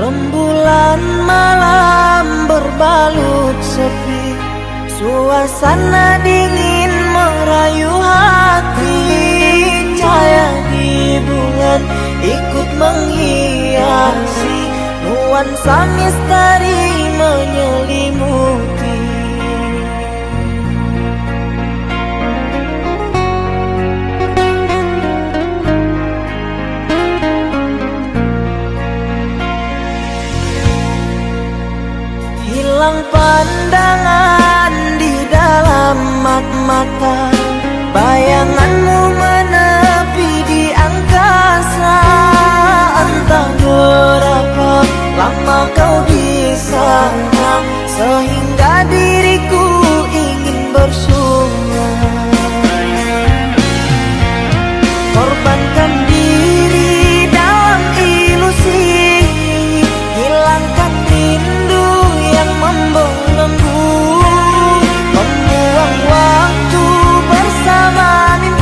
Rembulan malam berbalut sepi, suasana dingin merayu hati. Cahaya di bulan ikut menghiasi, nuansa misteri menyelimuti. Hilang pandangan di dalam mata, bayanganmu menepi di angkasa. Entah berapa lama kau di sana, sehingga diriku ingin bersuara. Korbankan diri dalam ilusi, hilangkan rindu yang membelenggu, membuang waktu bersama mimpi.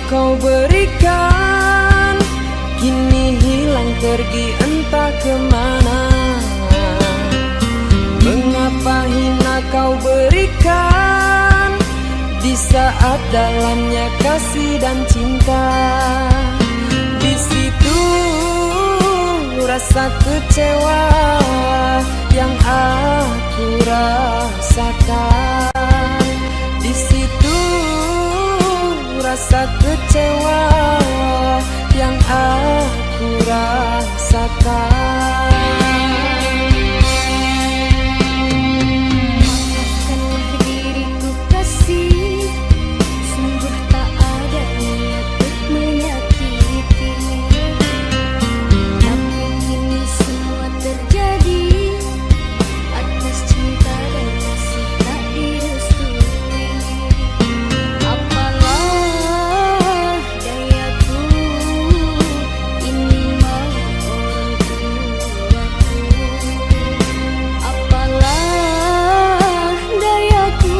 kau berikan kini hilang pergi entah kemana. Mengapa hina kau berikan di saat dalamnya kasih dan cinta. Di situ rasa kecewa yang aku rasakan. Di situ rasa kecewa yang aku rasakan. Maafkanlah diriku kasih, sungguh tak ada niat untuk menyakiti. Tapi ini semua terjadi atas cinta dan kasih tak direstui. Apalah dayaku, ini mau orang tuaku. Apalah dayaku,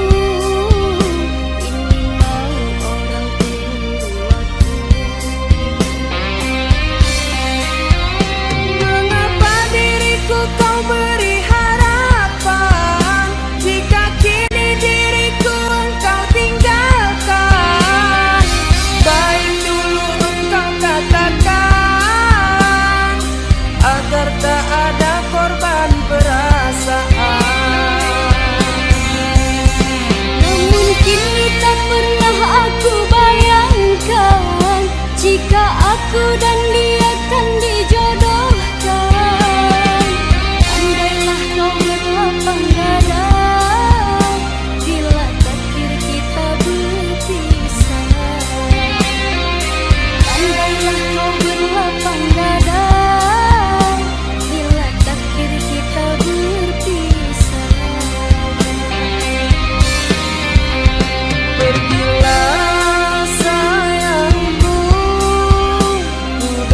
ini mau orang tuaku. Mengapa diriku kau beri harapan jika kini diriku engkau tinggalkan? Baik dulu engkau katakan agar tak ada korban perasaan. Namun kini tak pernah aku bayangkan jika aku dan dia kan dijodohkan. Andailah kau berlapang dada bila takdir kita berpisah. Andailah kau berlapang dada bila takdir kita berpisah. Pergilah sayangku, ku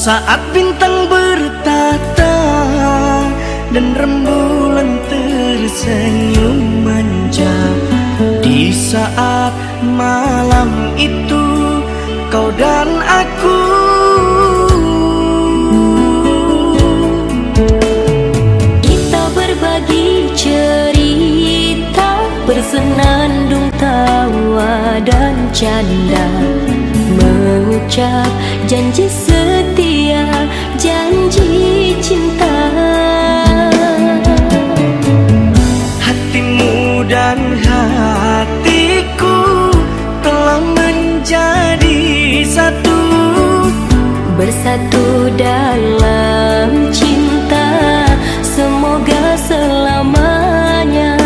Saat bintang bertata dan rembulan tersenyum manja, di saat malam itu kau dan aku kita berbagi cerita, bersenandung tawa dan canda, mengucap janji setia, janji cinta. Hatimu dan hatiku telah menjadi satu, bersatu dalam cinta, semoga selamanya.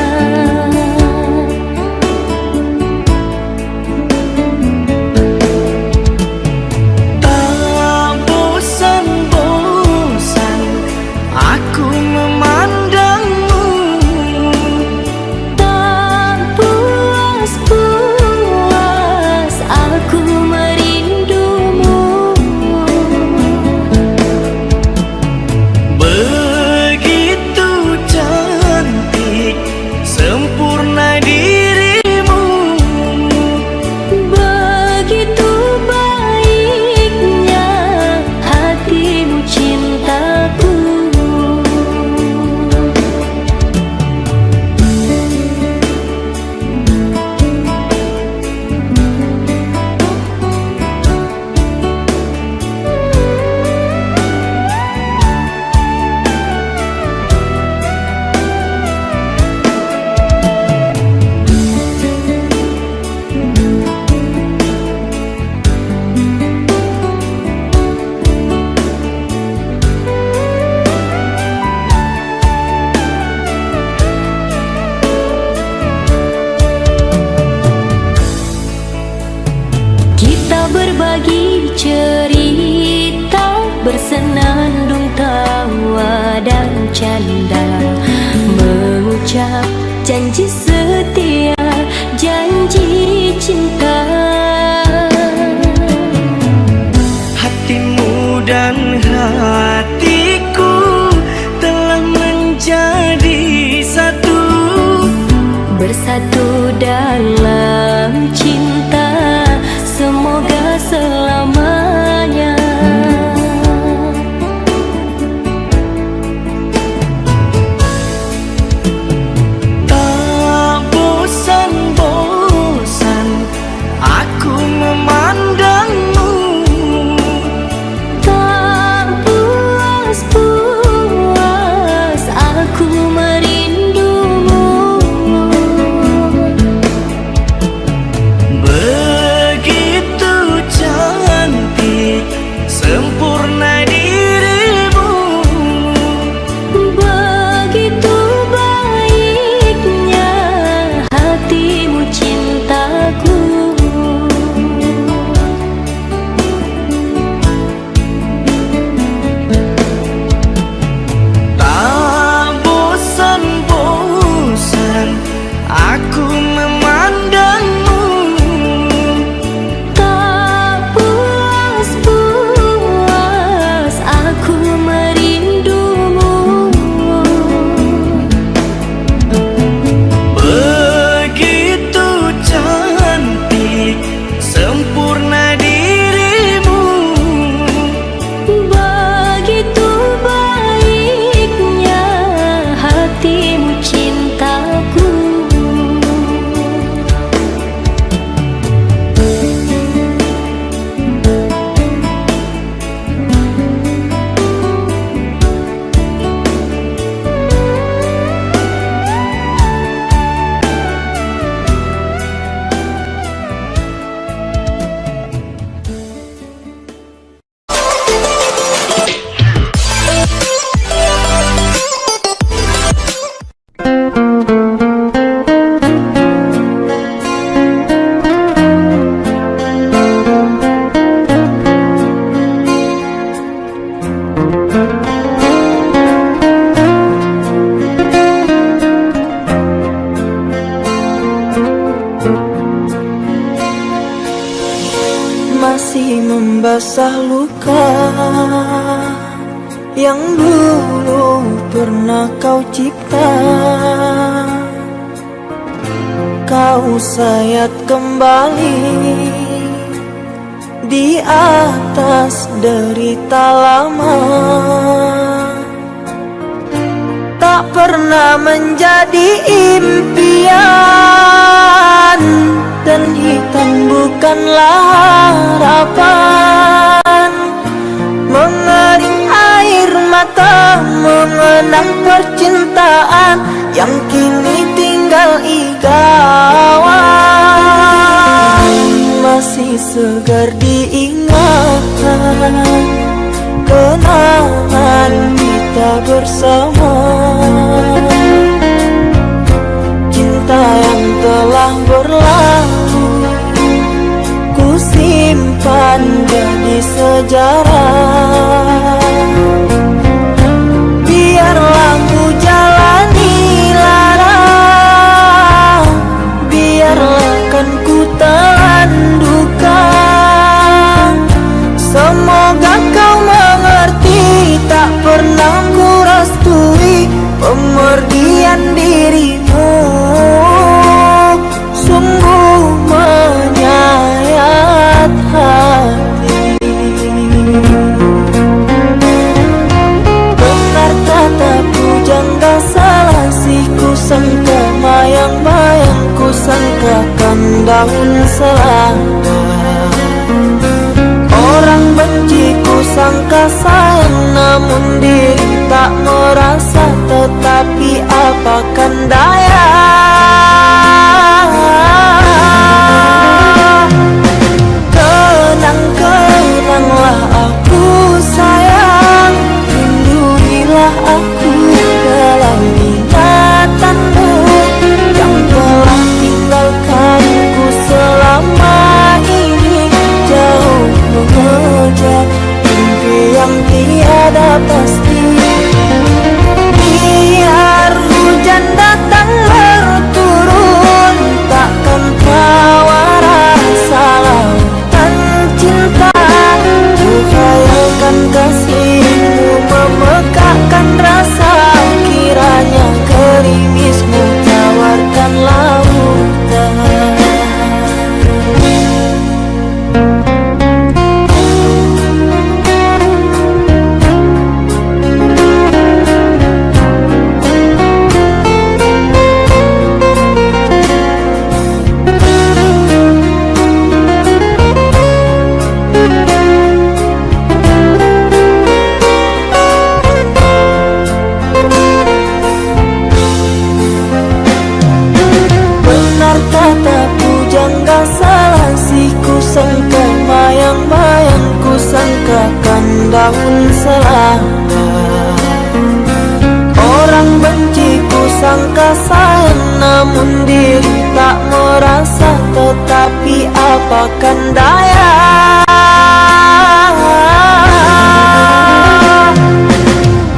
Berbagi cerita, bersenandung tawa dan canda, mengucap janji setia, janji cinta. Hatimu dan hatiku telah menjadi satu, bersatu dalam cinta, semoga selamanya. Tak bosan-bosan aku memandangmu, tak puas-puas aku merindumu. Sempurna dirimu, begitu baiknya hatimu cintaku. tak bosan-bosan aku memandangmu, aku merindumu. begitu cantik sempurna dirimu, begitu baiknya hatimu cintaku. Masih membasah luka duka yang dulu pernah kau cipta. Kau sayat kembali di atas derita lama. Tak pernah menjadi impian, dan hitam bukanlah harapan. Mengering air mata mengenang percintaan yang kini tinggal igawan. Masih segar diingatan kenangan kita bersama. Cinta yang telah berlalu ku simpan jadi sejarah. Biarlah ku jalani lara, biarlah kan ku telan duka. Semoga kau mengerti, tak pernah ku restui pemergian dirimu. Sungguh menyayat hati. Benar kata pujangga Selasih, ku sangka bayang-bayang, ku sangkakan daun selada. Orang benci ku sangka sayang, namun diri tak merasa. Tetapi apakan daya, kenang-kenanglah aku sayang. Lindungilah aku dalam ingatanmu yang telah tinggalkanku selama ini. Jauh mengejar mimpi yang tiada pasti. Biar hujan datang berturun, takkan bawa rasa lautan cinta. Ku khayalkan kasihmu memekakkan rasa, kiranya gerimismu tawarkan lautan. Kata pujangga Selasih, ku sangka bayang-bayang, ku sangkakan daun selada. Orang benci ku sangka sayang, namun diri tak merasa. Tetapi apakan daya,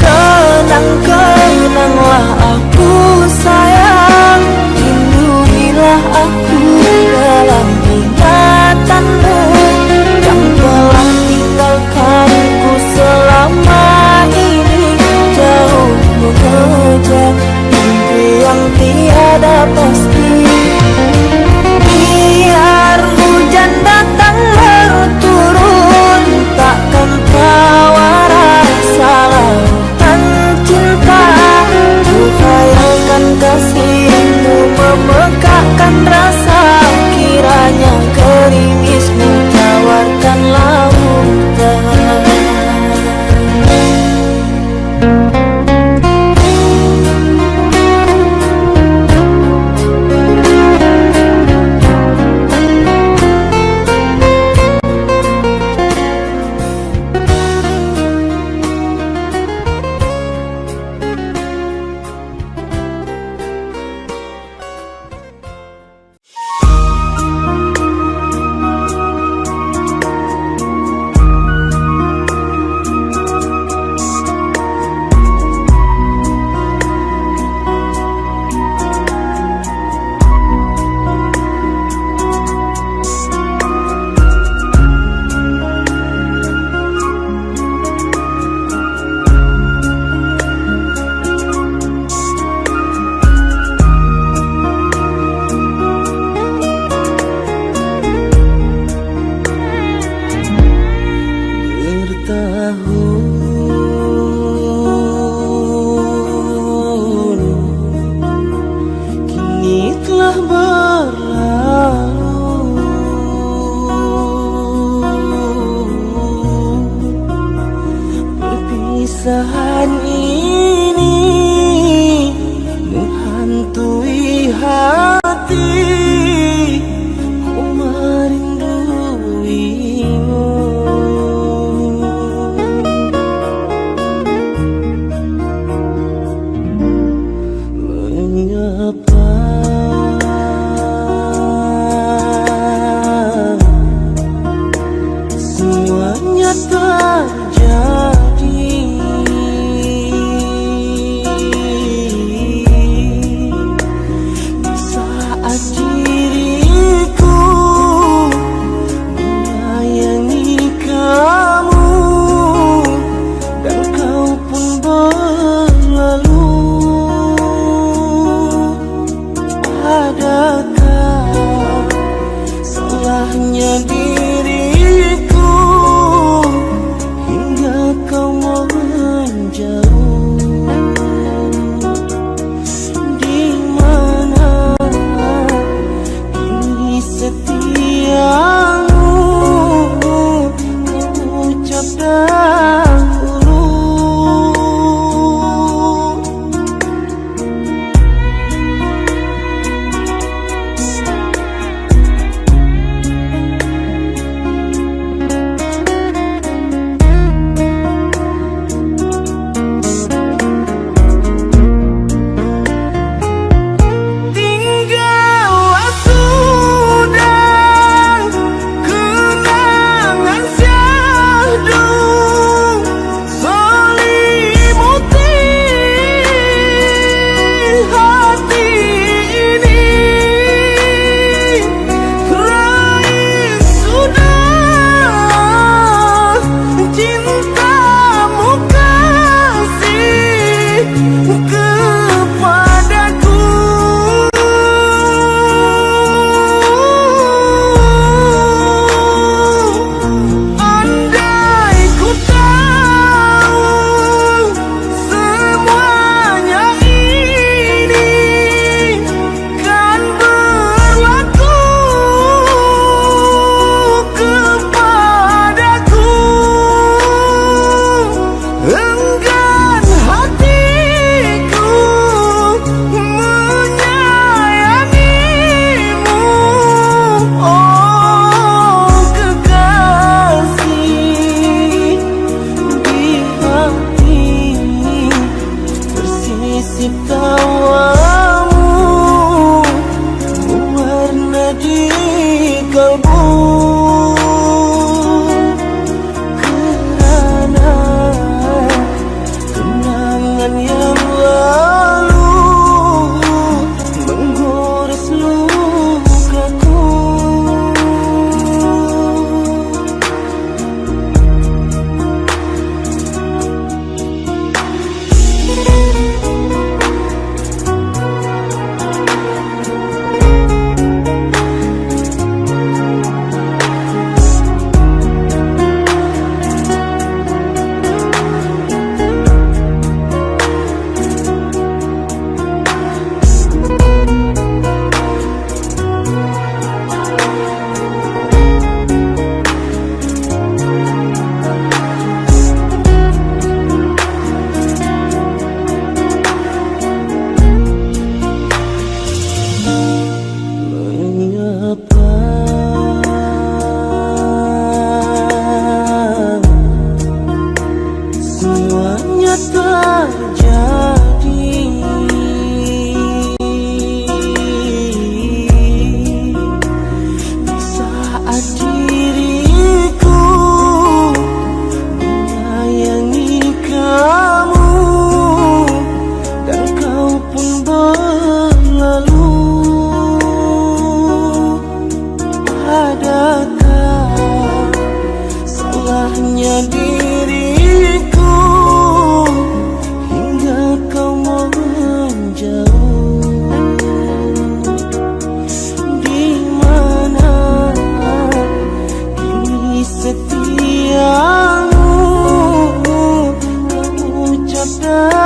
kenang-kenanglah aku sayang. Aku dalam ingatanmu yang telah tinggalkanku selama ini. Jauh mengejar mimpi yang tiada pasti. Biar hujan datang berturut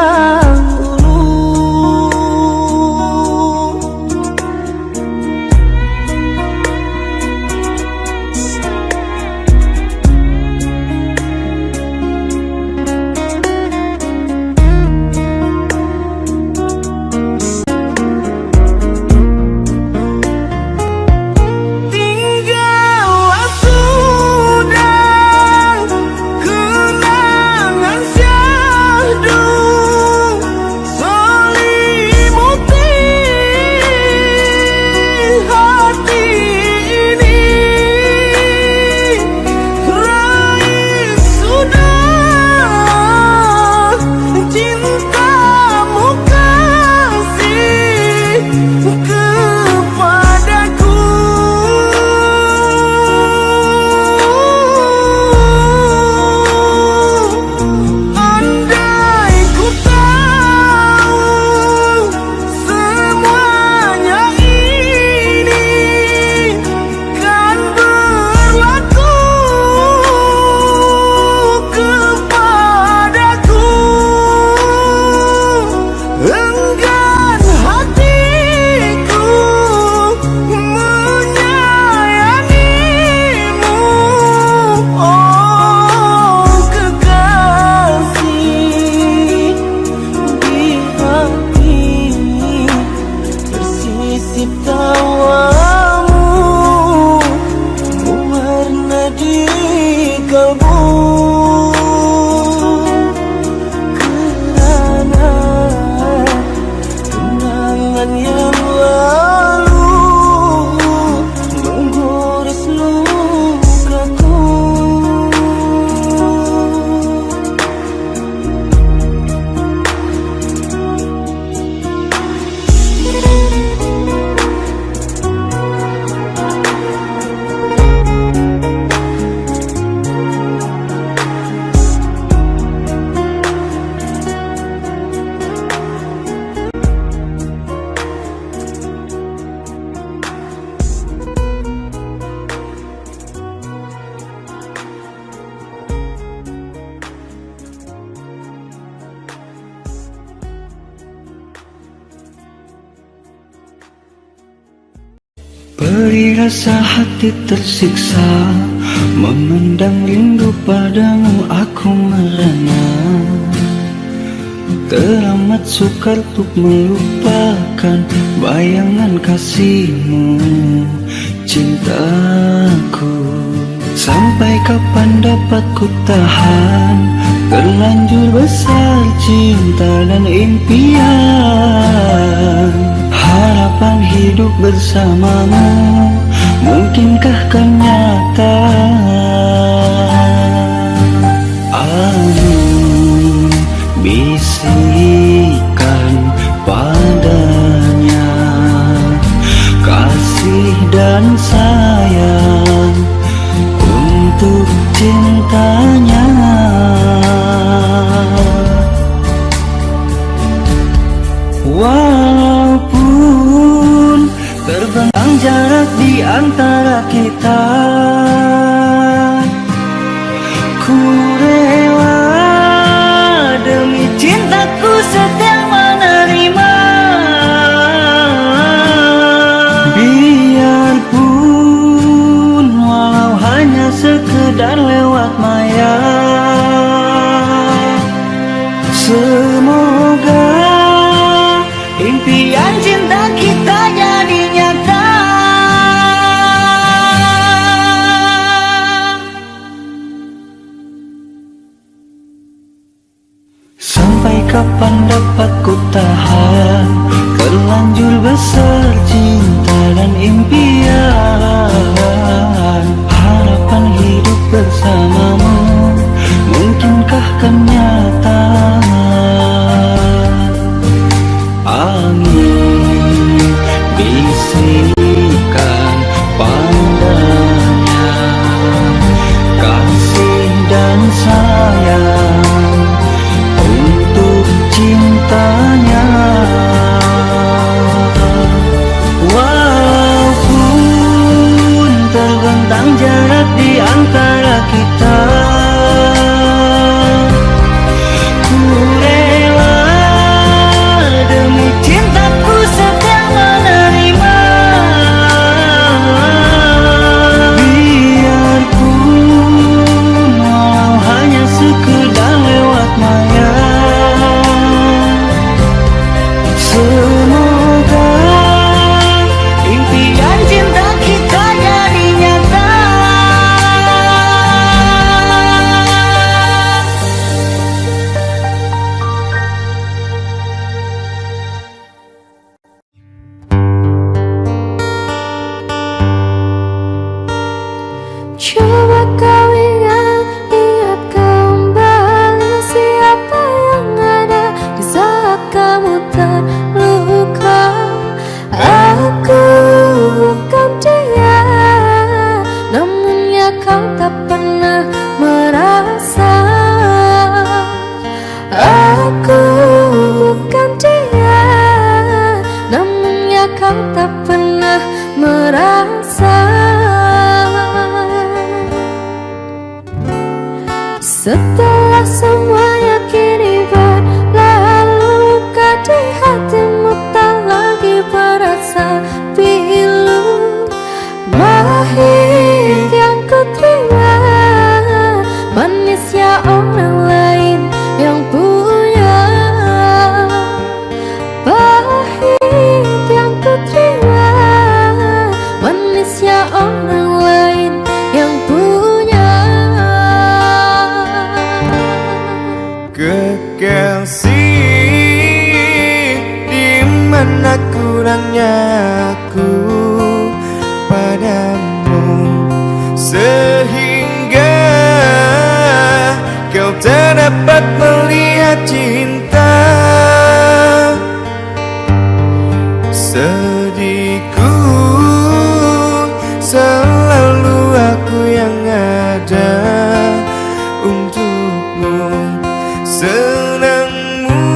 dahulu. Tinggallah sudah kenangan syahdu selimuti hati ini. Raih sudah cintamu kasih kepadaku. Andai ku tahu semuanya ini kan berlaku kepadaku, enggan hatiku menyayangimu. Oh kekasih, di hati tersisip tawamu, mewarna di kalbu. Kerana kenangan yang lalu menggores lukaku. Beri rasa hati tersiksa, memendam rindu padamu aku merana. Teramat sukar untuk melupakan bayangan kasihmu, cintaku. Sampai kapan dapat ku tahan, terlanjur besar cinta dan impian. Harapan hidup bersamamu, mungkinkah kan nyata? Angin bisikan padanya kasih dan sayang untuk cintanya. Walaupun terbentang jarak di antara kita, ku rela demi cintaku setia menerima. Biarpun walau hanya sekedar lewat maya, semoga impian cinta kita jadi nyata. Sampai kapan dapat ku tahan, terlanjur besar cinta dan impian. Harapan hidup bersamamu, mungkinkah kan nyata? Angin bisikan padanya kasih dan sayang untuk cintanya. Walaupun terbentang jarak di antara kita, ku rela kurangnya aku padamu, sehingga kau tak dapat melihat cinta. Sedihku selalu aku yang ada untukmu, senangmu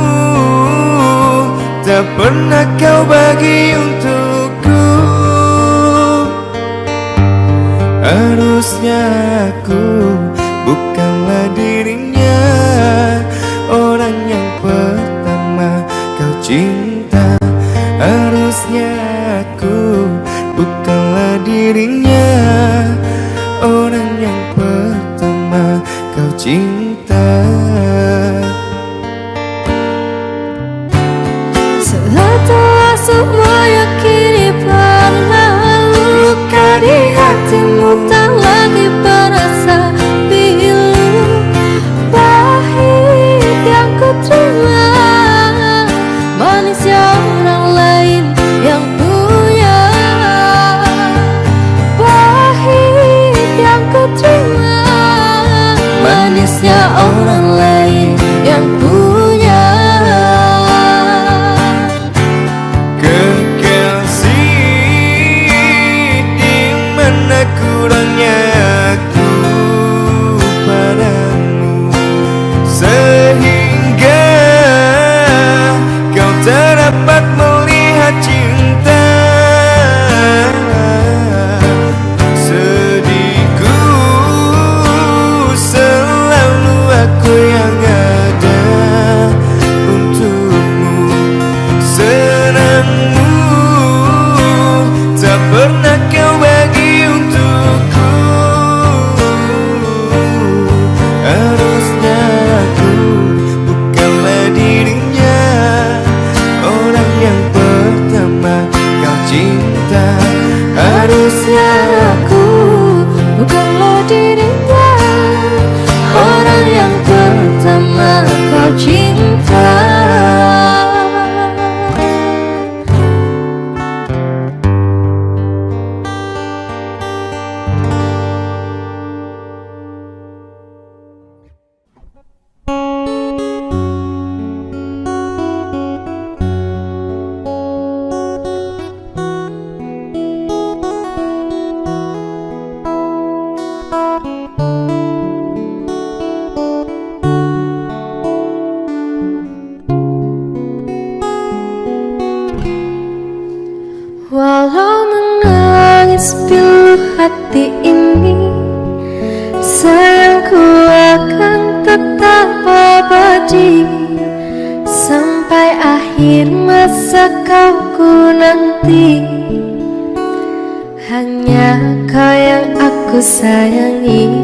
tak pernah kau bagi untukku. Harusnya aku bukanlah dirinya, orang yang pertama kau cinta. Harusnya aku bukanlah dirinya, orang yang pertama kau cinta. Setelah semua yakini berlalu, luka di hatimu tak lagi berasa pilu. Pahit yang ku terima, manisnya orang lain yang punya. Pahit yang ku terima, manisnya orang lain yang punya. Kekasih, di mana kurangnya aku padamu, sehingga kau tak dapat melihat cinta. Sedihku selalu aku yang ada untukmu, senangmu tak pernah kau bagi untukku. Harusnya aku bukanlah dirinya, orang yang pertama kau cinta. Harusnya Aku bukanlah dirinya, orang yang pertama kau cinta. Walau menangis pilu hati ini, sayangku akan tetap abadi sampai akhir masa kau ku nanti. Hanya kau yang aku sayangi,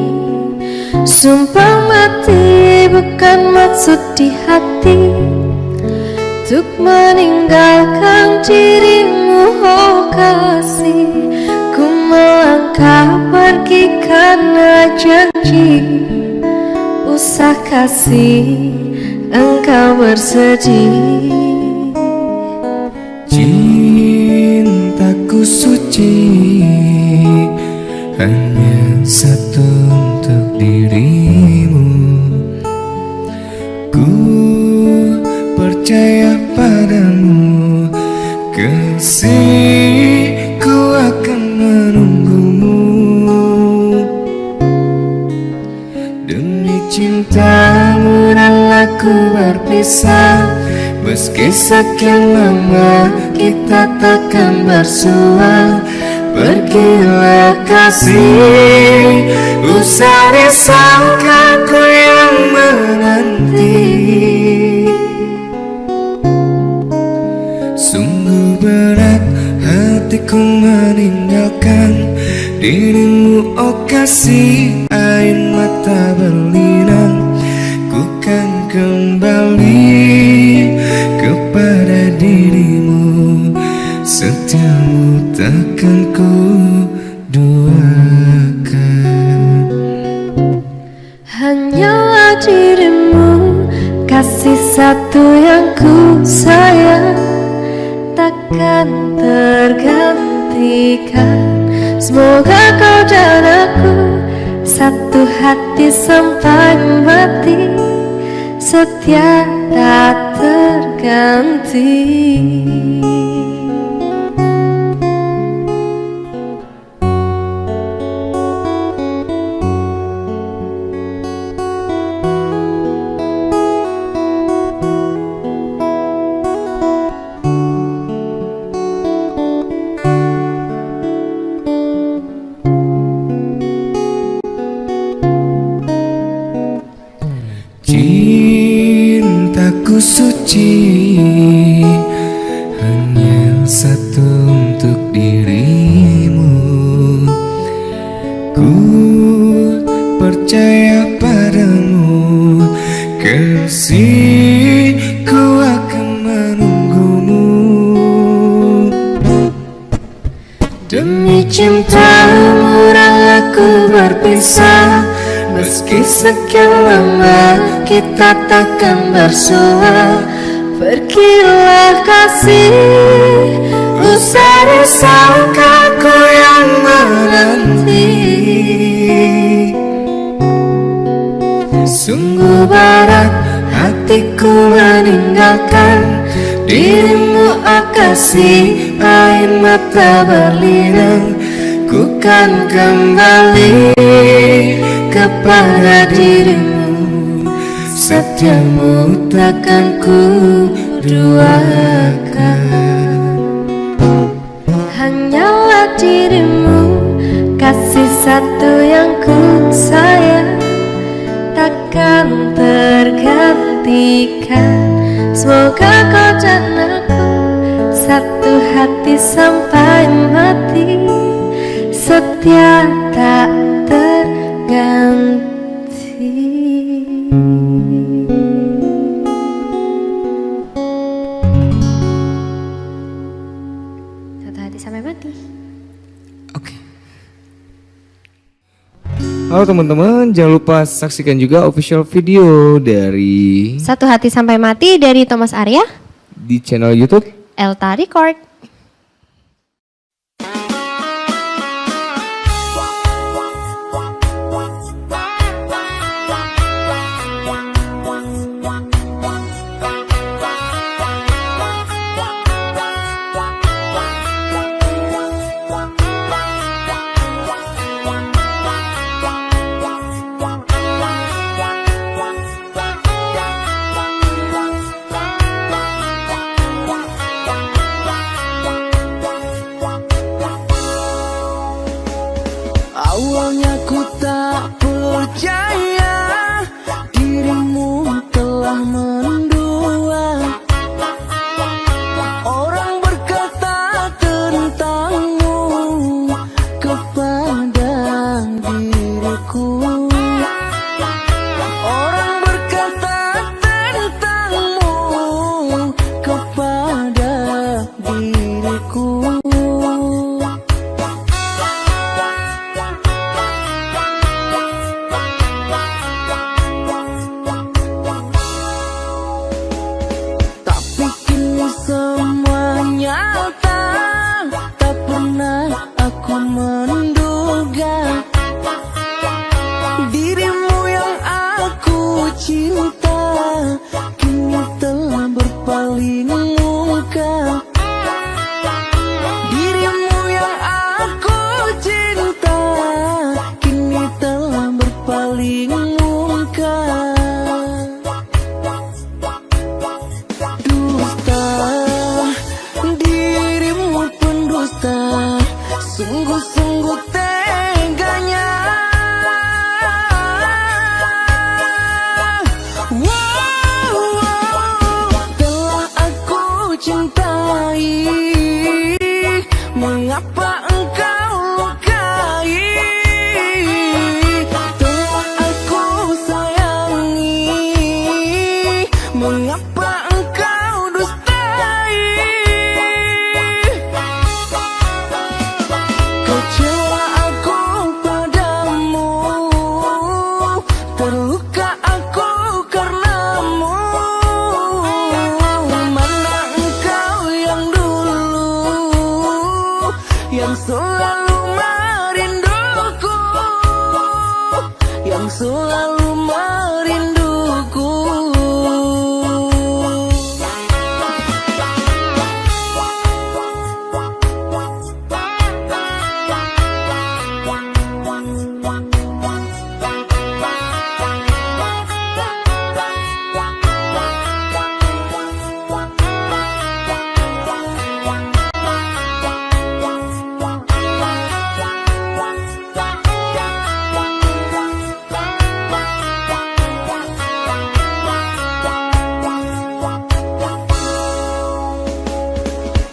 sumpah mati bukan maksud di hati untuk meninggalkan dirimu, oh kasih. Ku melangkah pergi karena janji, usah kasih engkau bersedih. cintaku suci hanya satu untuk dirimu. Ku percaya padamu, kasihku akan menunggumu. Demi cintamu rela ku berpisah, meski sekian lama kita takkan bersua. Pergilah kasih, usah risaukan ku yang menanti. Sungguh berat hatiku meninggalkan dirimu, oh kasih. Air mata berlinang, ku kan kembali kepada dirimu. Setiamu takkan ku duakan. Hanyalah dirimu, kasih satu yang ku sayang. Tak takkan tergantikan. Semoga kau dan aku satu hati sampai mati, setia tak terganti. Cintaku suci, hanya satu untuk dirimu. Ku percaya padamu, kasihku akan menunggumu. Demi cintamu relaku berpisah, meski sekian lama kita takkan bersua. Pergilah kasih, usah disangka ku yang menanti. Sungguh berat hatiku meninggalkan dirimu, oh kasih. Air mata berlinang, ku kan kembali kepada dirimu. Setiamu takkan ku duakan. Hanyalah dirimu, kasih satu yang ku sayang, takkan tergantikan. Semoga kau dan aku satu hati sampai mati, setia tak terganti. Satu hati sampai mati. Oke. Halo teman-teman, jangan lupa saksikan juga official video dari Satu Hati Sampai Mati dari Thomas Arya di channel YouTube Elta Record. Awalnya ku tak percaya dirimu telah mendua. Orang berkata tentangmu kepada diriku. Orang berkata tentangmu kepada diriku. Semua nyata, tak pernah aku menduga dirimu yang aku cinta kini telah berpaling muka. Dirimu yang aku cinta kini telah berpaling muka. Sungguh-sungguh teganya. Telah aku cintai, mengapa engkau lukai? Telah aku sayangi, mengapa engkau dustai? Kecewa aku padamu, terluka aku karenamu. Mana engkau yang dulu selalu merinduku, yang selalu merinduku.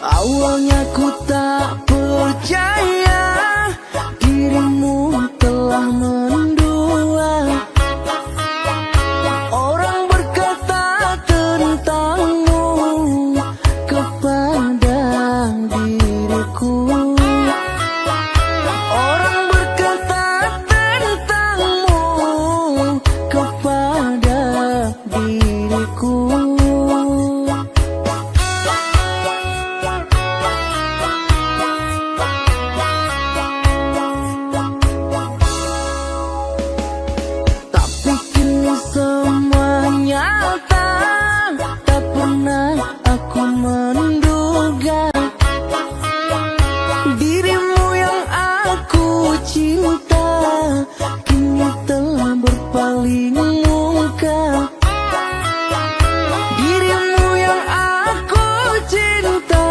Awalnya ku tak percaya dirimu telah mendua. Orang berkata tentangmu kepada diriku. Orang berkata tentangmu kepada diriku. Semua nyata, tak pernah aku menduga dirimu yang aku cinta kini telah berpaling muka. Dirimu yang aku cinta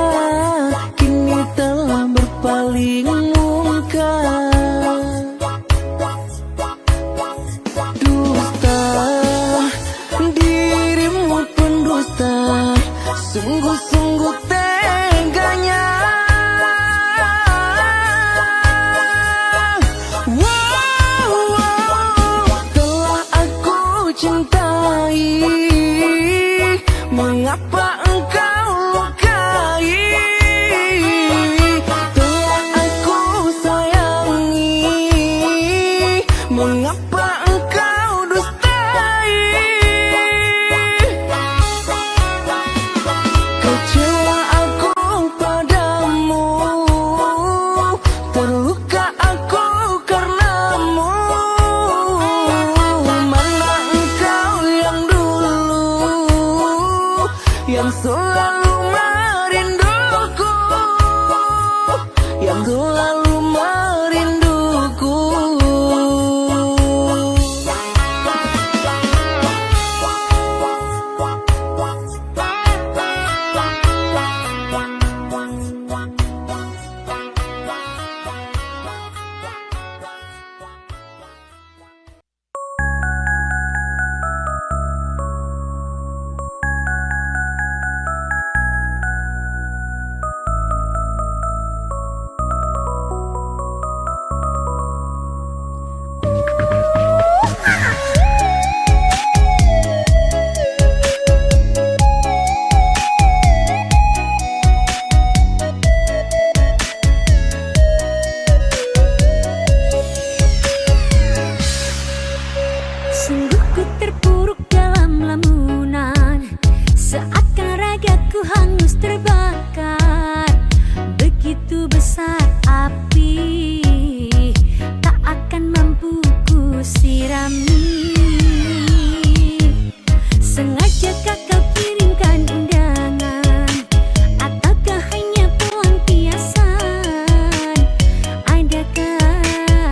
kini telah berpaling muka. Dirimu pendusta, sungguh-sungguh teganya. Telah aku cintai, mengapa engkau lukai? Telah aku sayangi, mengapa engkau dustai? Kecewa aku padamu, terluka aku karenamu. Mana engkau yang dulu, yang selalu merinduku, yang selalu merinduku. Sungguh ku terpuruk dalam lamunan, seakan ragaku hangus terbakar. Begitu besar api, tak akan mampu ku sirami. Sengajakah kau kirimkan undangan, ataukah hanya pelampiasan? Adakah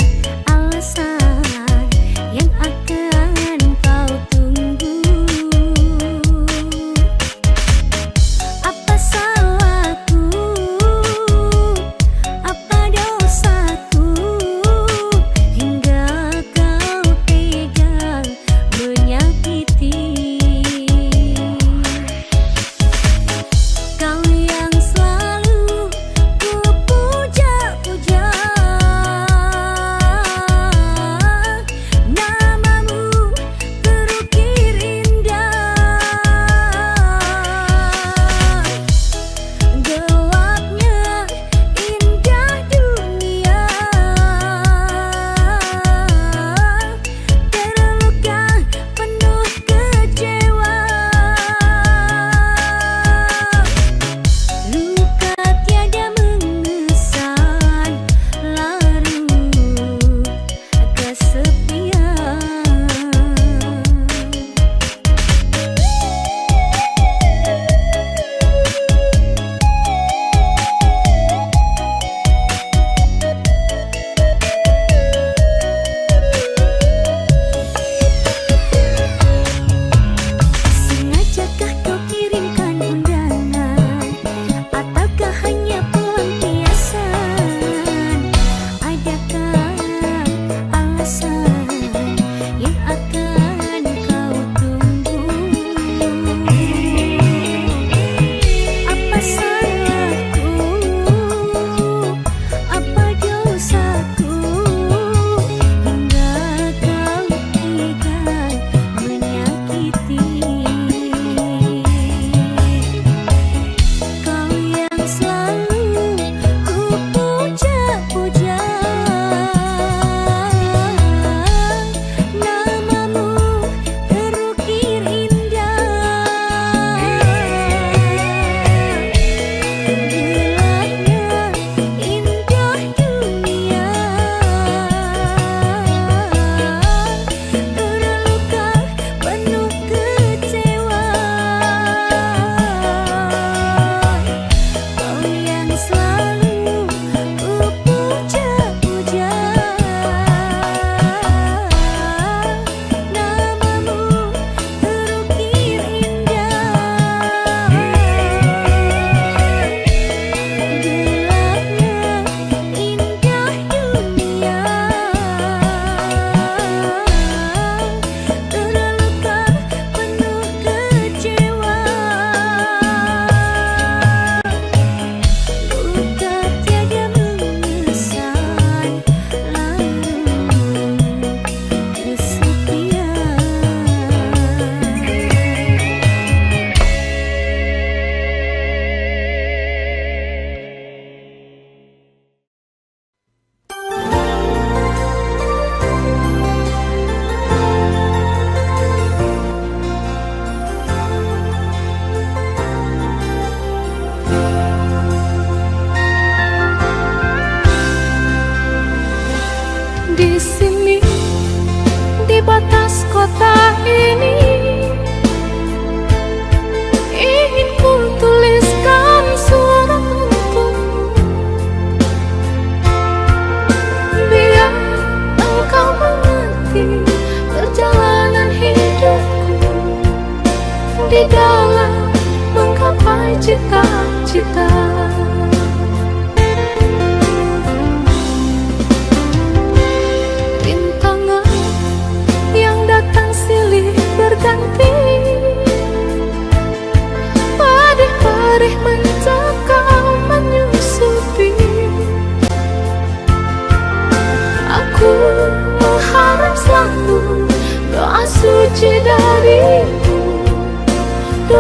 alasan yang akan kau tunggu? Apa salahku? Apa dosa?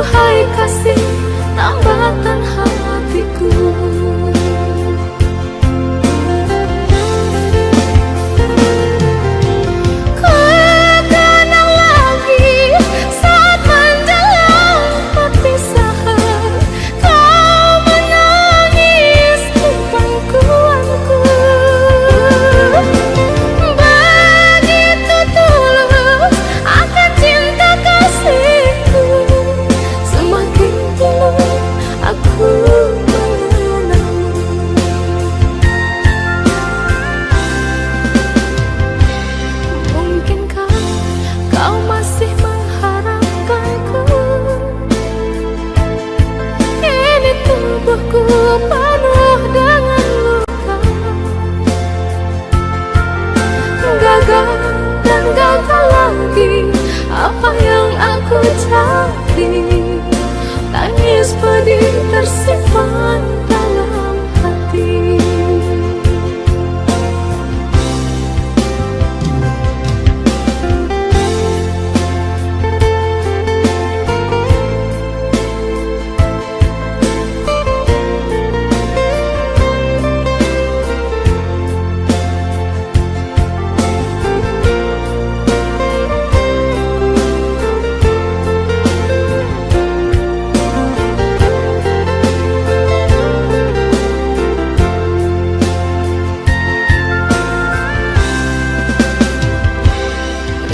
Duhai kasih tambatan hatiku. Kenang lagi saat menjelang perpisahan, kau menangis di pangkuanku. Begitu tulus akan cinta kasihku, semakin tulus aku mengenalmu. Mungkinkah kau masih mengharapkanku? Kini tubuhku penuh dengan luka, gagal dan gagal lagi apa yang aku cari. Tangis pedih tersimpan dalam hati.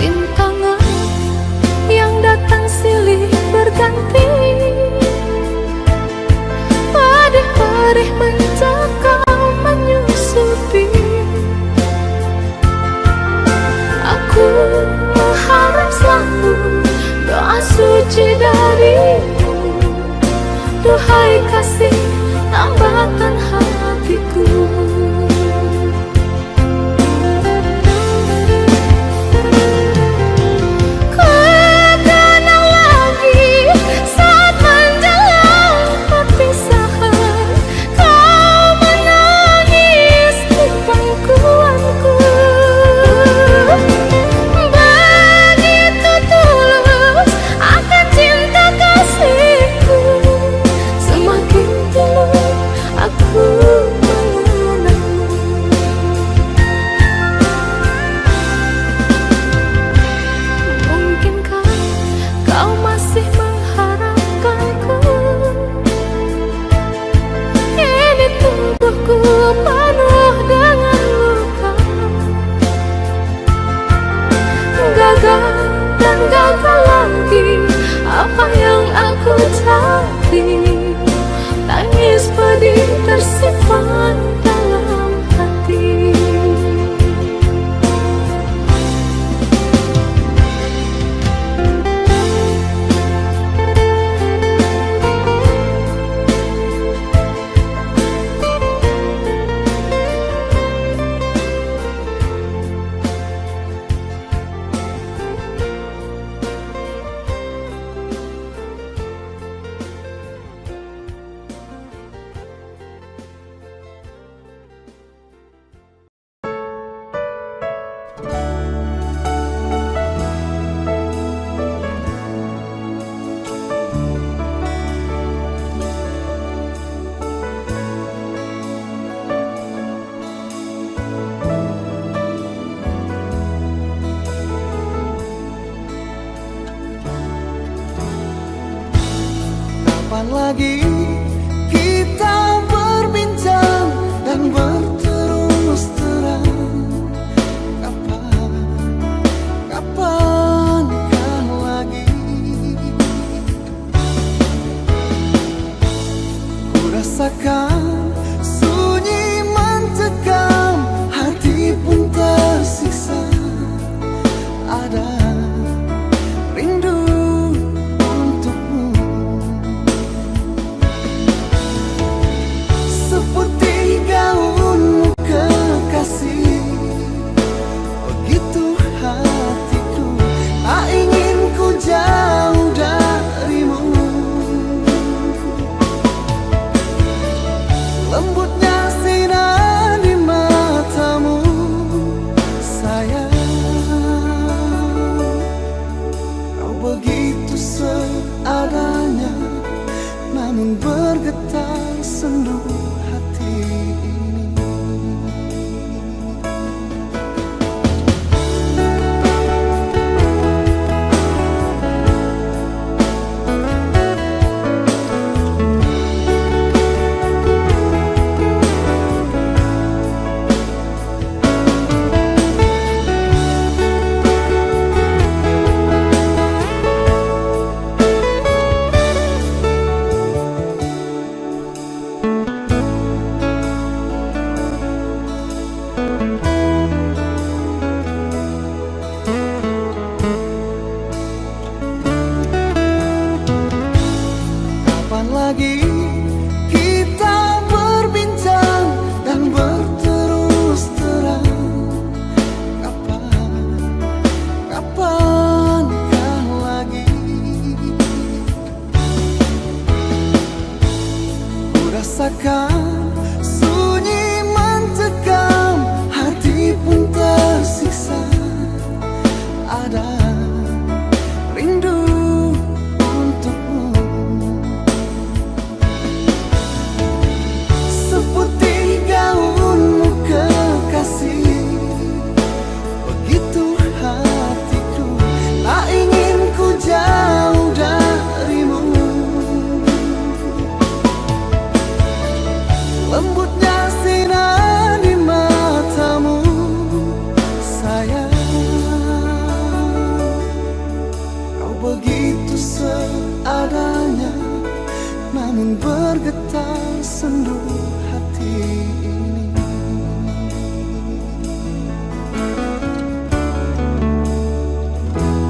Rintangan yang datang silih berganti, pedih-pedih mencekam menyusupi. Aku mengharap selalu doa suci darimu. Duhai kasih tambatan hatiku. Kenang lagi saat menjelang perpisahan, kau menangis di pangkuanku. Begitu tulus akan cinta kasihku, semakin tulus aku mengenalmu. Mungkinkah kau masih mengharapkanku? Kini tubuhku penuh dengan luka, gagal dan gagal lagi apa yang aku cari. Tangis pedih tersimpan dalam hati. Kapan lagi kita berbincang dan berterus terang? Kapankah lagi ku rasakan sunyi mencekam, hati pun tersiksa. Ada rindu untukmu, seputih gaunmu kekasih. Begitu hatiku tak ingin ku jauh darimu. rasakan sunyi mencekam, hati pun tersiksa. Ada rindu untukmu, seputih gaunmu kekasih. Begitu hatiku, tak ingin ku jauh darimu. Lembutnya sinar di matamu, sayang. Kau begitu seadanya, namun bergetar sendu hati ini.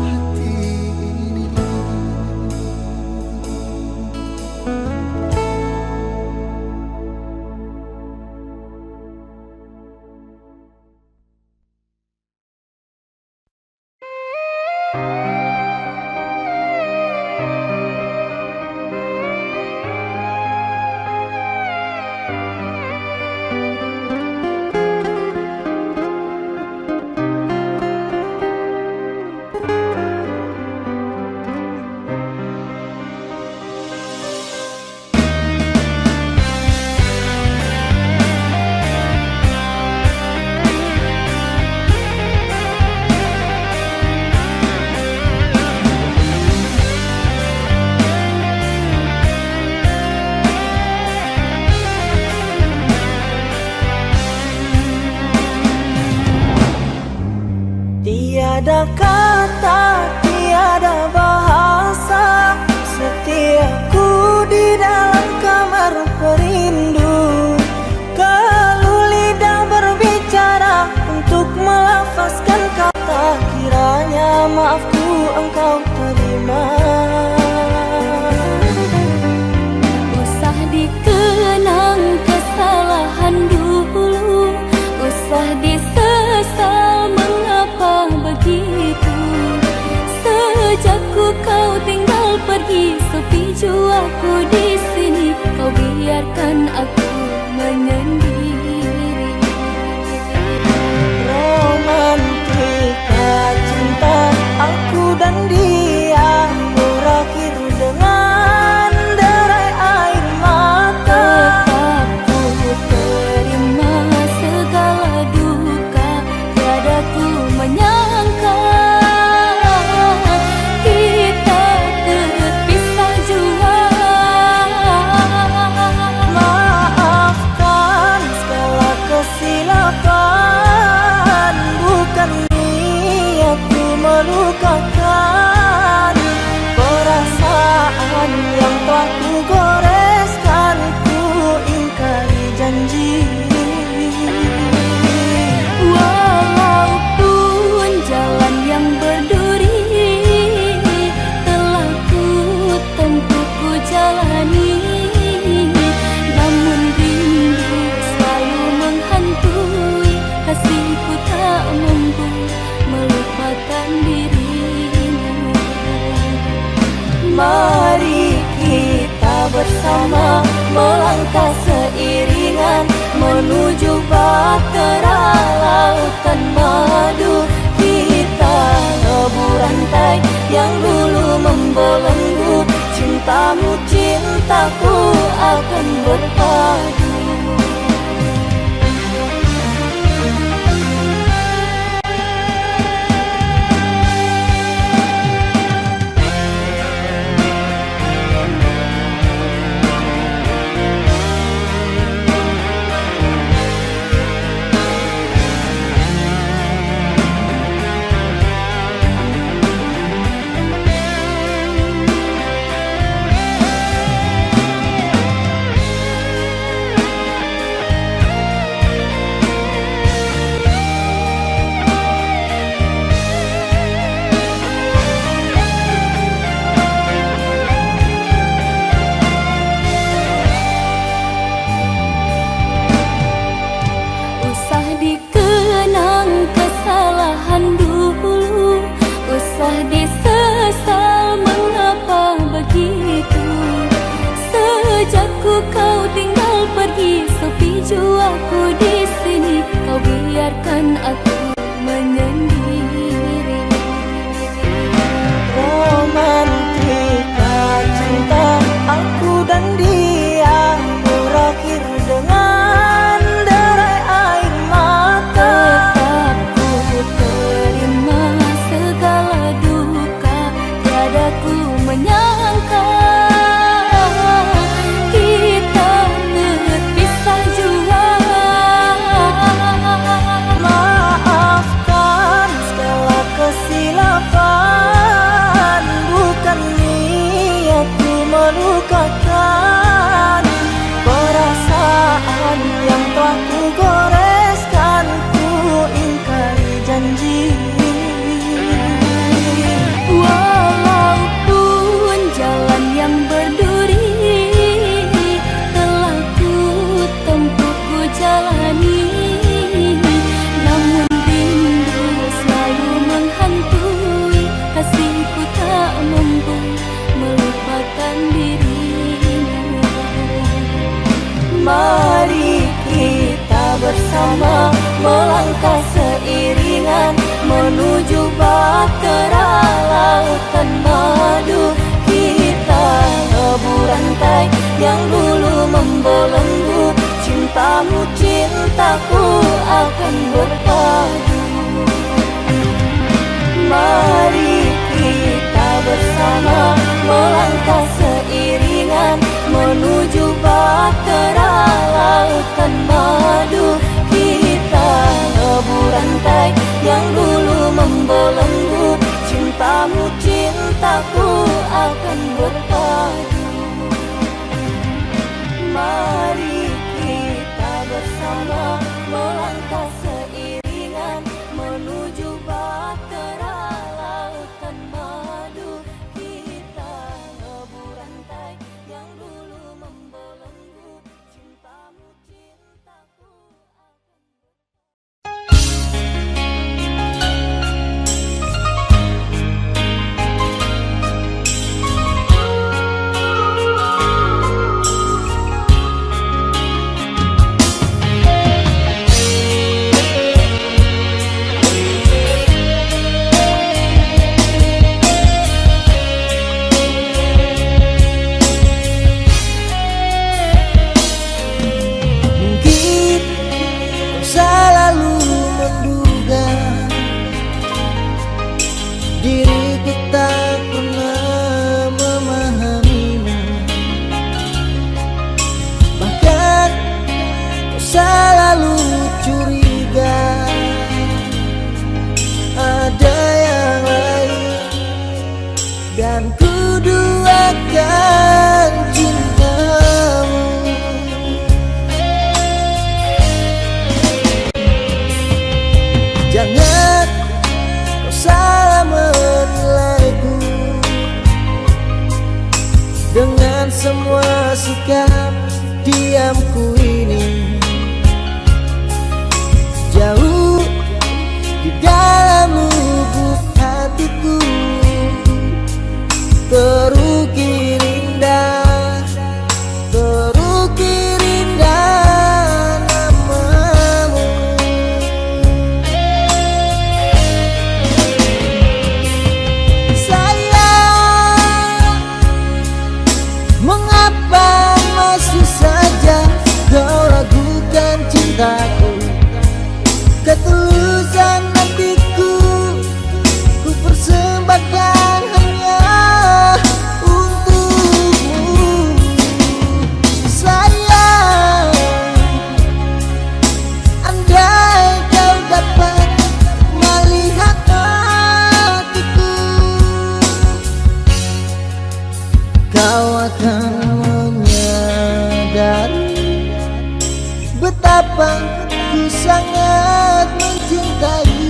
Hati ini. Tiada kata, tiada bahasa, setiaku di dalam kamar perindu. Kalau lidah berbicara untuk melafazkan kata, kiranya maafku engkau terima. Usah dikenang kesalahan dulu, usah disesal mengapa begitu. Sejak kau tinggal pergi, sepi jiwaku di sini. Kau biarkan aku menyendiri. Romantika cinta aku dan dia berakhir dengan derai air mata. Tetap ku terima segala duka, tiada ku menyangka kita terpisah jua. Maafkan segala kesilapan, bukan niatku melukakan. Perasaan yang telah ku goreskan, ku ingkari janji. Walaupun jalan yang berduri telah ku tempuh, ku jalani, namun rindu selalu menghantui. Kasihku tak mampu melupakan dirimu. Mari kita bersama melangkah seiringan menuju bahtera lautan madu. Kita lebur rantai yang dulu membelenggu, cintamu cintaku akan berpadu. Mari kita bersama melangkah seiringan menuju bahtera lautan madu. Kita lebur rantai yang dulu membelenggu, cintamu cintaku akan berpadu. Mari kita bersama melangkah seiringan menuju bahtera lautan madu. Kita lebur rantai yang dulu membelenggu, cintamu cintaku akan berpadu. Mari kita bersama melangkah seiringan menuju bahtera lautan madu. Kita lebur rantai yang dulu membelenggu, cintamu cintaku akan Mungkin kau selalu menduga diriku tak pernah memahamimu. Bahkan kau selalu curiga ada yang lain, dan ku duakan cintamu. Jangan kau salah menilaiku dengan semua sikap diamku ini. Jauh di dalam lubuk hatiku terukir indah, terukir indah namamu. Sayang, mengapa masih saja kau ragukan cintaku? Ketulusan hatiku ku persembahkan hanya untukmu. Sayang, andai kau dapat melihat hatiku, kau akan menyadari betapa ku sangat mencintai.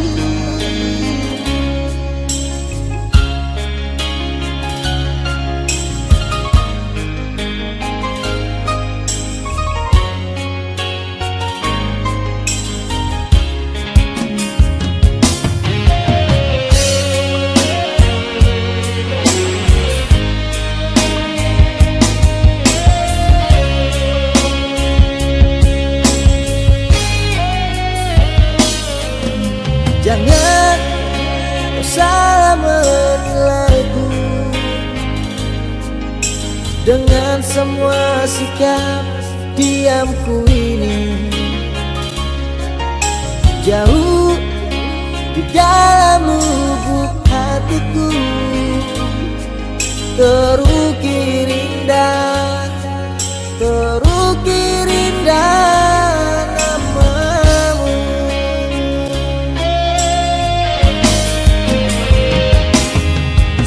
Jangan kau salah menilaiku dengan semua sikap diamku ini. Jauh di dalam lubuk hatiku terukir indah, terukir indah namamu.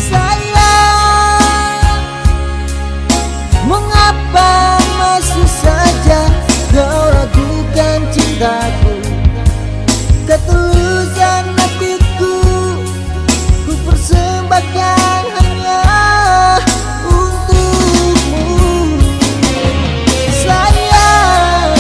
Sayang, mengapa masih saja kau ragukan cintaku? Ketulusan hatiku ku persembahkan hanya untukmu. Sayang,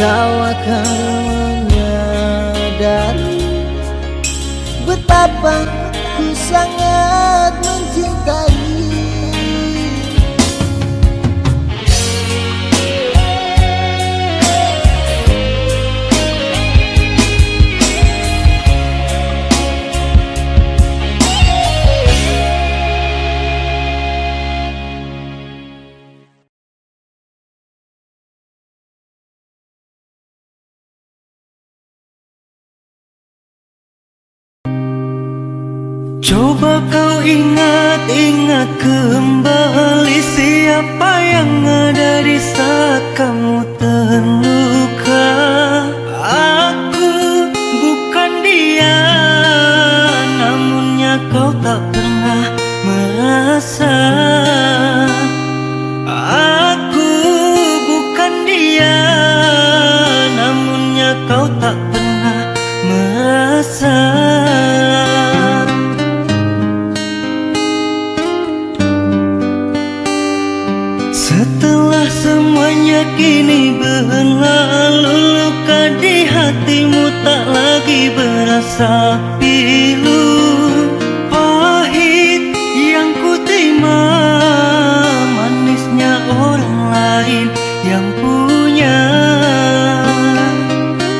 kau akan menyadari betapa ku sangat mencintai. Coba kau ingat-ingat kembali siapa yang ada di saat kamu terluka. Aku bukan dia, namunnya kau tak pernah merasa. Aku bukan dia, namunnya kau tak pernah merasa. Setelah semuanya kini berlalu, luka di hatimu tak lagi berasa pilu. Pahit yang ku terima, manisnya orang lain yang punya.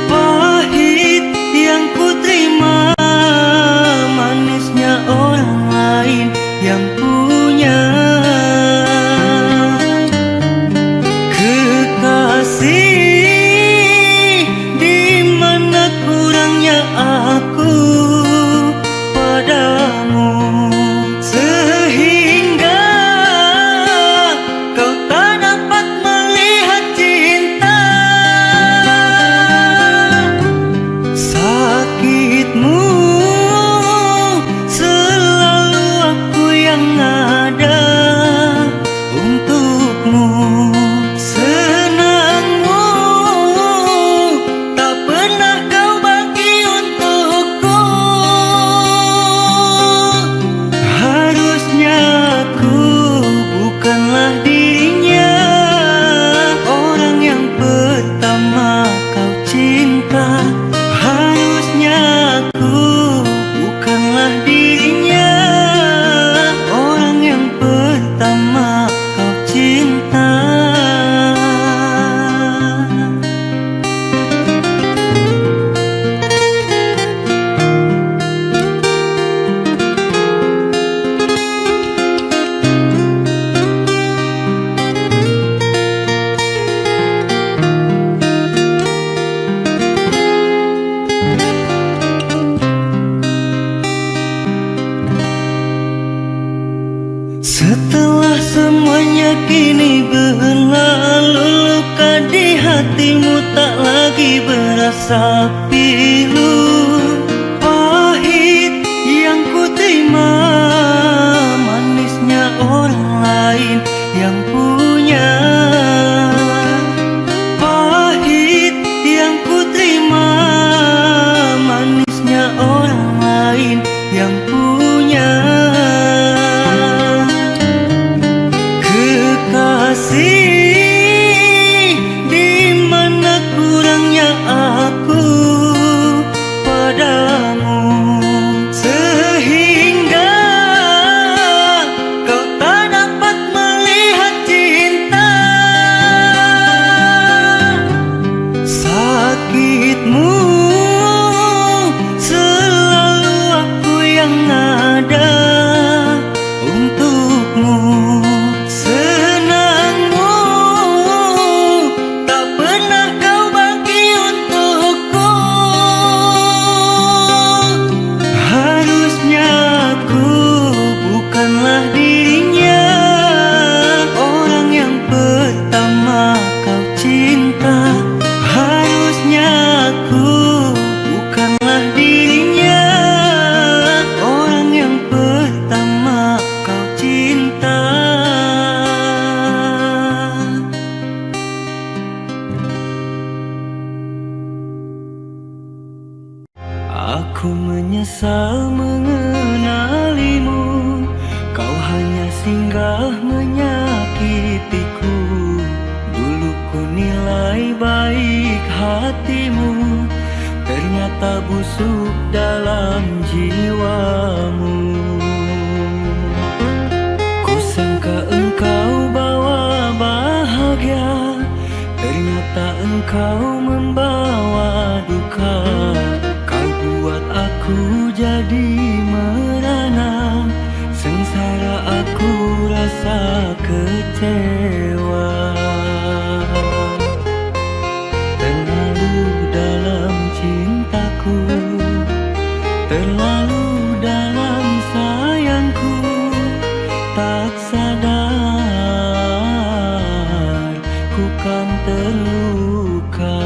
Pahit yang ku terima, manisnya orang lain yang punya. Setelah semuanya kini berlalu, luka di hatimu tak lagi berasa pilu. Pahit yang ku terima, manisnya orang lain yang punya. Pahit yang ku terima, manisnya orang lain yang punya. Di mana kurangnya aku padamu, sehingga kau tak dapat melihat cinta. Sakitmu selalu aku yang ada untukmu. Aku menyesal mengenalimu, kau hanya singgah menyakitiku. Dulu Ku nilai baik hatimu, ternyata busuk dalam jiwamu. Ku sangka engkau bawa bahagia, ternyata engkau membawa duka. Kau buat aku jadi merana, sengsara aku rasa kecewa. Terlalu dalam cintaku, terlalu dalam sayangku, tak sadar ku kan terluka.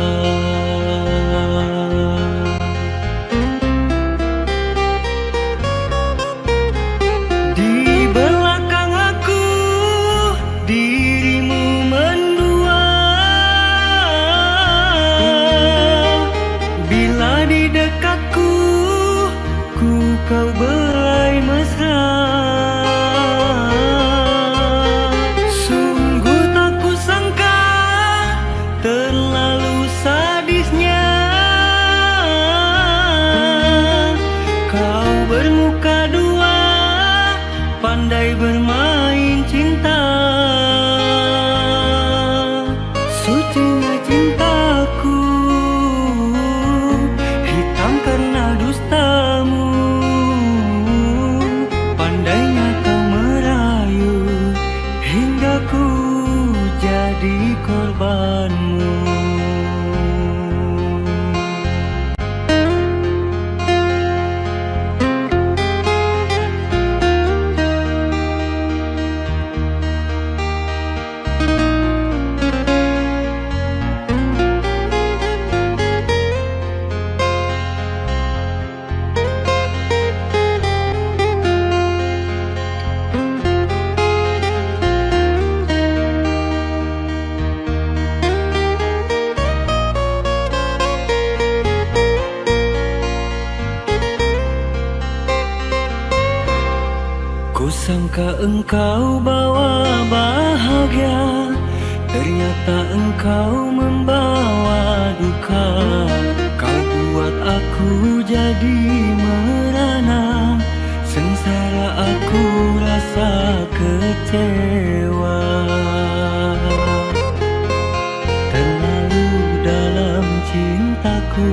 Di belakang aku dirimu mendua, bila di dekatku kau belai mesra. Sungguh tak kusangka terlalu sadisnya kau bermuka dua, pandai bermain cinta. Sucinya cintaku hitam karena dustamu, pandainya kau merayu hingga ku jadi korbanmu. Kusangka engkau bawa bahagia, ternyata engkau membawa duka. Kau buat aku jadi merana, sengsara aku rasa kecewa. Terlalu dalam cintaku,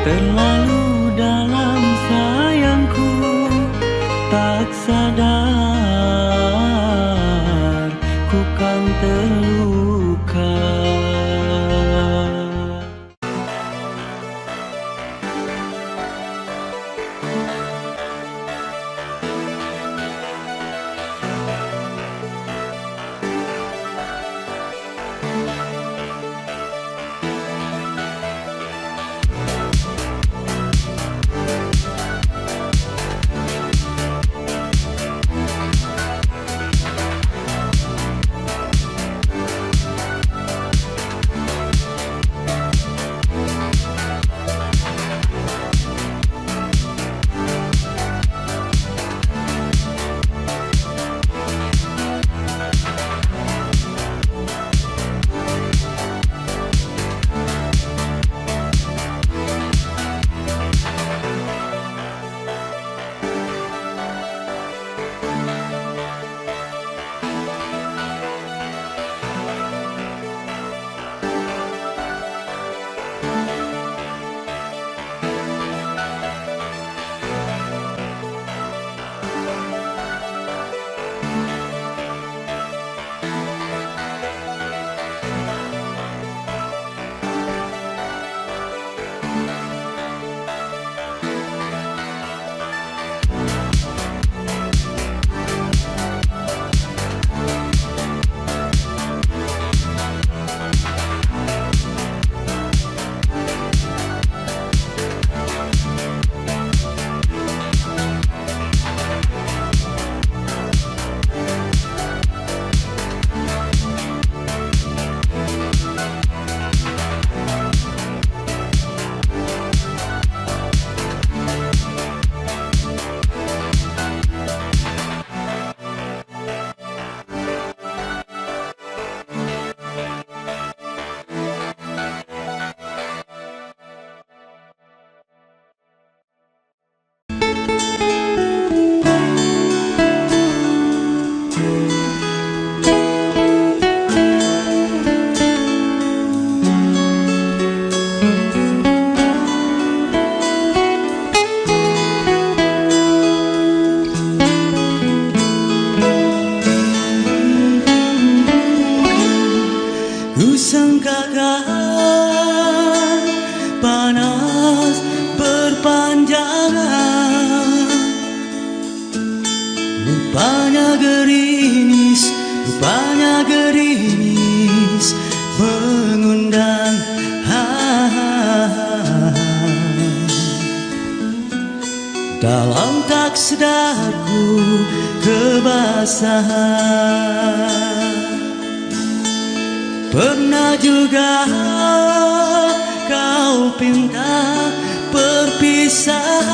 terlalu dalam sayangku, tak sadar ku kan terluka. dalam tak sadarku kebasahan. Pernah juga kau pinta perpisahan,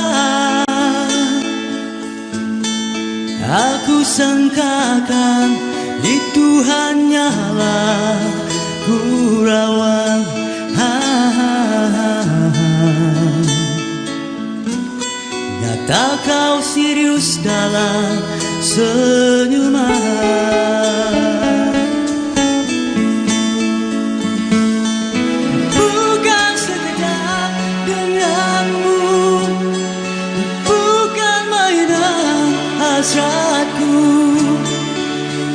aku sangkakan itu hanyalah gurauan. Nyata kau serius dalam senyuman. Bukan sekedar denganmu, bukan mainan hasratku.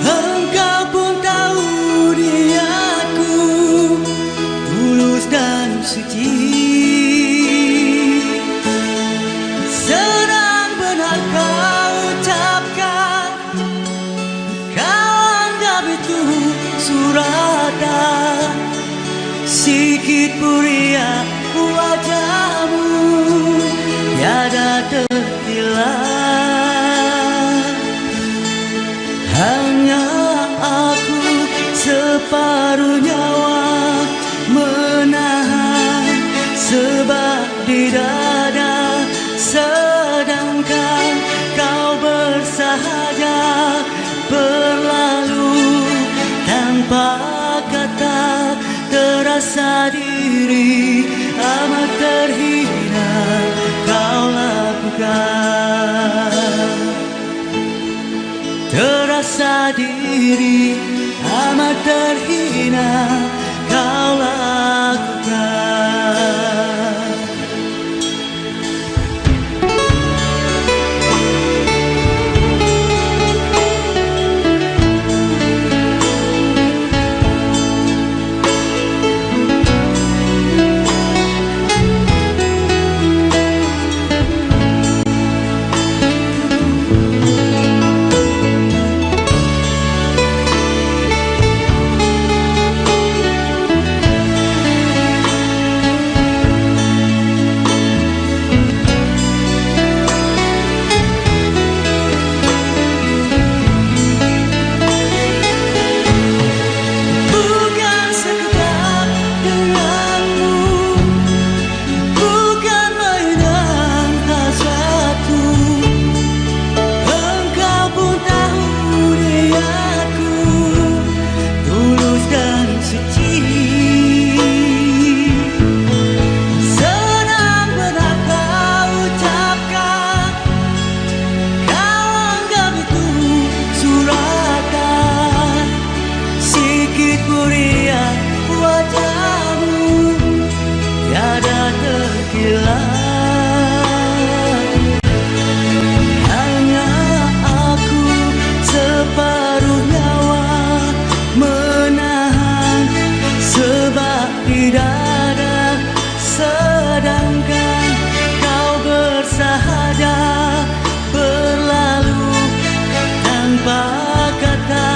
Engkau pun tahu niatku tulus dan suci. Senang benar kau ucapkan, kau anggap itu suratan. Sikit puria wajahmu tiada terhilang. Hanya aku separuh nyawa menahan sebab di dada, sedangkan kau bersahaja berlalu tanpa kata. Terasa diri amat terhina kau lakukan. Terasa diri amat terhina kau lakukan. Hanya aku separuh nyawa menahan sebab di dada, sedangkan kau bersahaja berlalu tanpa kata.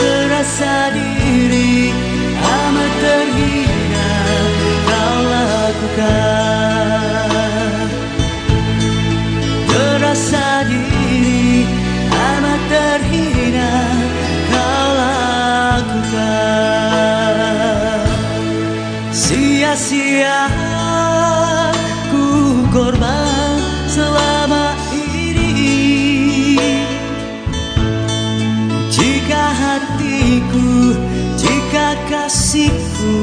Terasa diri amat terhina kau lakukan. Terasa diri amat terhina kau lakukan. Sia-sia ku korban selama ini. Jika hatiku, jika kasihku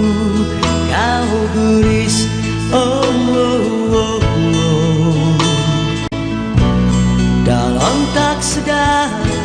kau guris, oh, oh, oh, oh. Dalam tak sadarku.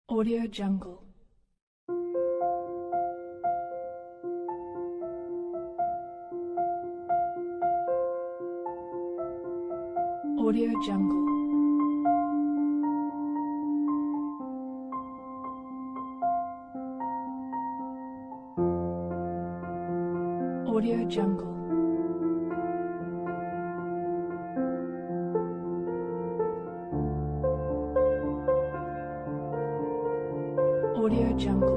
Audio Jungle. Audio Jungle. Audio Jungle. Audio Jungle. Audio Jungle.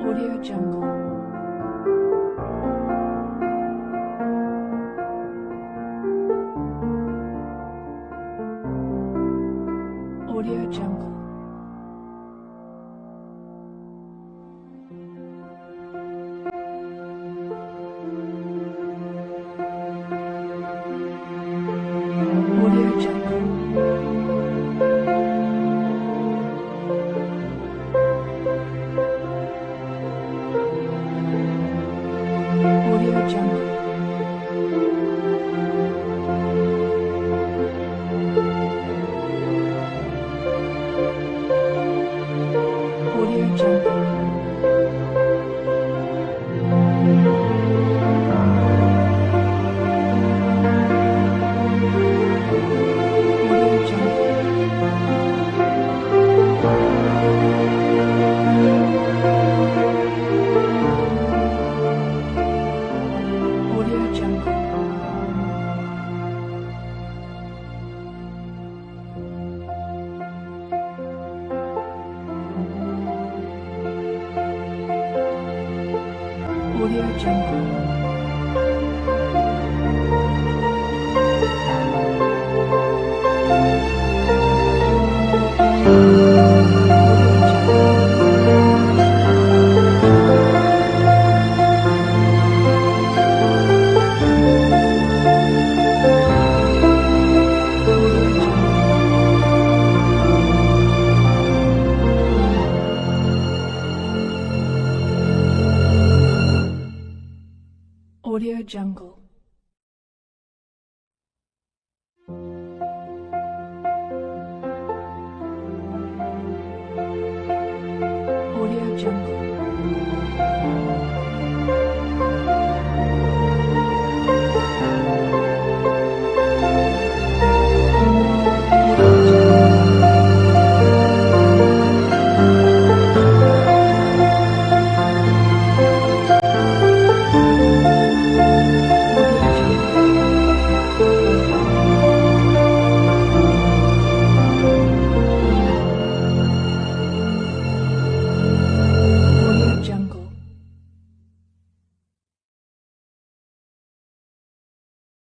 Audio Jungle. Audio Jungle. Audio Jungle. Audio Jungle. Audio Jungle. Audio Jungle. Audio Jungle. Audio Jungle.